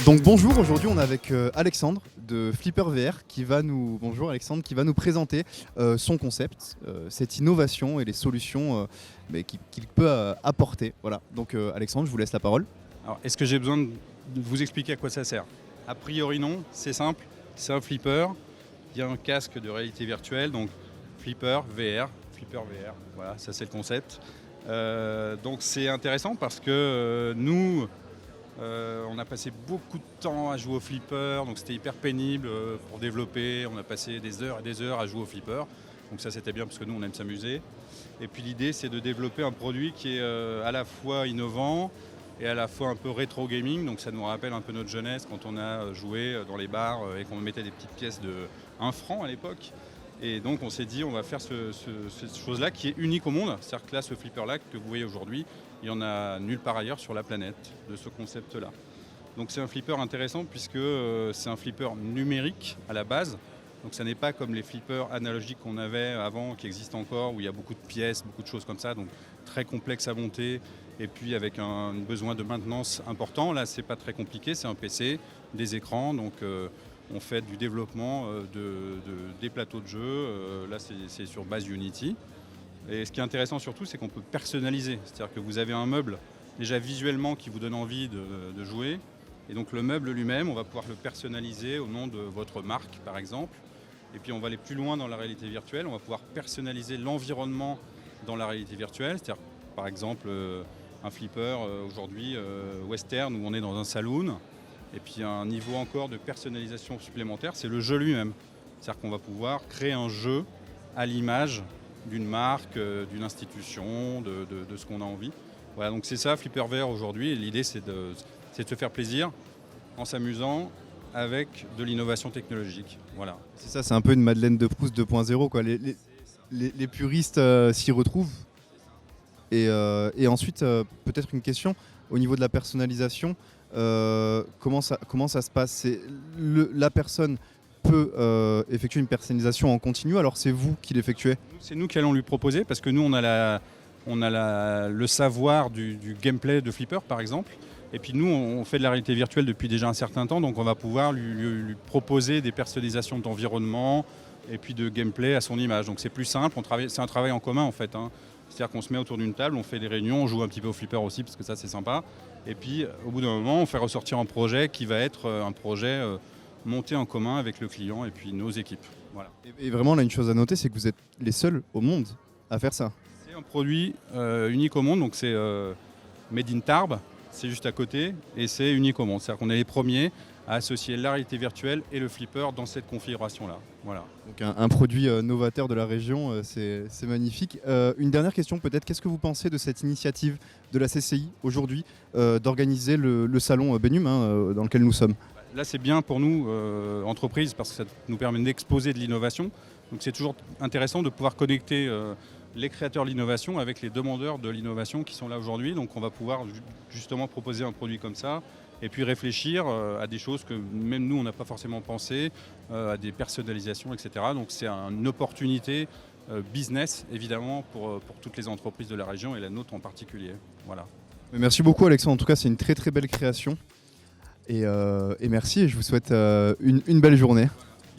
Donc bonjour, aujourd'hui on est avec Alexandre de Flipper VR bonjour Alexandre, qui va nous présenter son concept, cette innovation et les solutions qu'il peut apporter. Voilà. Donc Alexandre, je vous laisse la parole. Alors, est-ce que j'ai besoin de vous expliquer à quoi ça sert? A priori non, c'est simple, c'est un flipper, il y a un casque de réalité virtuelle, donc flipper VR, voilà, ça c'est le concept. Donc c'est intéressant parce que nous, on a passé beaucoup de temps à jouer au flipper, donc c'était hyper pénible pour développer. On a passé des heures et des heures à jouer au flipper, donc ça c'était bien parce que nous on aime s'amuser. Et puis l'idée c'est de développer un produit qui est à la fois innovant et à la fois un peu rétro gaming, donc ça nous rappelle un peu notre jeunesse quand on a joué dans les bars et qu'on mettait des petites pièces de 1 franc à l'époque. Et donc on s'est dit on va faire cette chose-là qui est unique au monde. C'est-à-dire que là, ce flipper-là que vous voyez aujourd'hui, il n'y en a nulle part ailleurs sur la planète de ce concept-là. Donc c'est un flipper intéressant puisque c'est un flipper numérique à la base. Donc ça n'est pas comme les flippers analogiques qu'on avait avant, qui existent encore, où il y a beaucoup de pièces, beaucoup de choses comme ça, donc très complexe à monter, et puis avec un besoin de maintenance important. Là, c'est pas très compliqué, c'est un PC, des écrans, donc on fait du développement des plateaux de jeu. Là, c'est sur base Unity. Et ce qui est intéressant surtout, c'est qu'on peut personnaliser. C'est-à-dire que vous avez un meuble déjà visuellement qui vous donne envie de jouer. Et donc le meuble lui-même, on va pouvoir le personnaliser au nom de votre marque, par exemple. Et puis on va aller plus loin dans la réalité virtuelle. On va pouvoir personnaliser l'environnement dans la réalité virtuelle. C'est-à-dire, par exemple, un flipper aujourd'hui western où on est dans un saloon. Et puis un niveau encore de personnalisation supplémentaire, c'est le jeu lui-même. C'est-à-dire qu'on va pouvoir créer un jeu à l'image d'une marque, d'une institution, de ce qu'on a envie. Voilà, donc c'est ça, Flipper VR aujourd'hui. Et l'idée, c'est de se faire plaisir en s'amusant avec de l'innovation technologique. Voilà. C'est ça, c'est un peu une Madeleine de Proust 2.0, quoi. Les puristes s'y retrouvent. Et ensuite, peut-être une question au niveau de la personnalisation. Comment ça se passe? La personne peut effectuer une personnalisation en continu, alors c'est vous qui l'effectuez? C'est nous qui allons lui proposer parce que nous on a le savoir du gameplay de Flipper par exemple. Et puis nous on fait de la réalité virtuelle depuis déjà un certain temps, donc on va pouvoir lui proposer des personnalisations d'environnement et puis de gameplay à son image. Donc c'est plus simple, c'est un travail en commun en fait, hein. C'est-à-dire qu'on se met autour d'une table, on fait des réunions, on joue un petit peu au flipper aussi parce que ça c'est sympa. Et puis au bout d'un moment, on fait ressortir un projet qui va être un projet monté en commun avec le client et puis nos équipes. Voilà. Et vraiment, là, une chose à noter, c'est que vous êtes les seuls au monde à faire ça. C'est un produit unique au monde, donc c'est Made in Tarbes, c'est juste à côté et c'est unique au monde. C'est-à-dire qu'on est les premiers à associer la réalité virtuelle et le flipper dans cette configuration-là. Voilà. Donc un produit novateur de la région, c'est magnifique. Une dernière question peut-être, qu'est-ce que vous pensez de cette initiative de la CCI aujourd'hui d'organiser le salon Benum dans lequel nous sommes? Là c'est bien pour nous, entreprises, parce que ça nous permet d'exposer de l'innovation. Donc c'est toujours intéressant de pouvoir connecter les créateurs de l'innovation avec les demandeurs de l'innovation qui sont là aujourd'hui. Donc on va pouvoir justement proposer un produit comme ça et puis réfléchir à des choses que même nous on n'a pas forcément pensé, à des personnalisations, etc. Donc c'est une opportunité business évidemment pour toutes les entreprises de la région et la nôtre en particulier. Voilà. Merci beaucoup Alexandre, en tout cas c'est une très très belle création. Et merci et je vous souhaite une belle journée.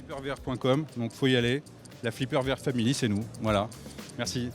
Flippervr.com, donc faut y aller. La Flipper VR Family, c'est nous. Voilà. Merci.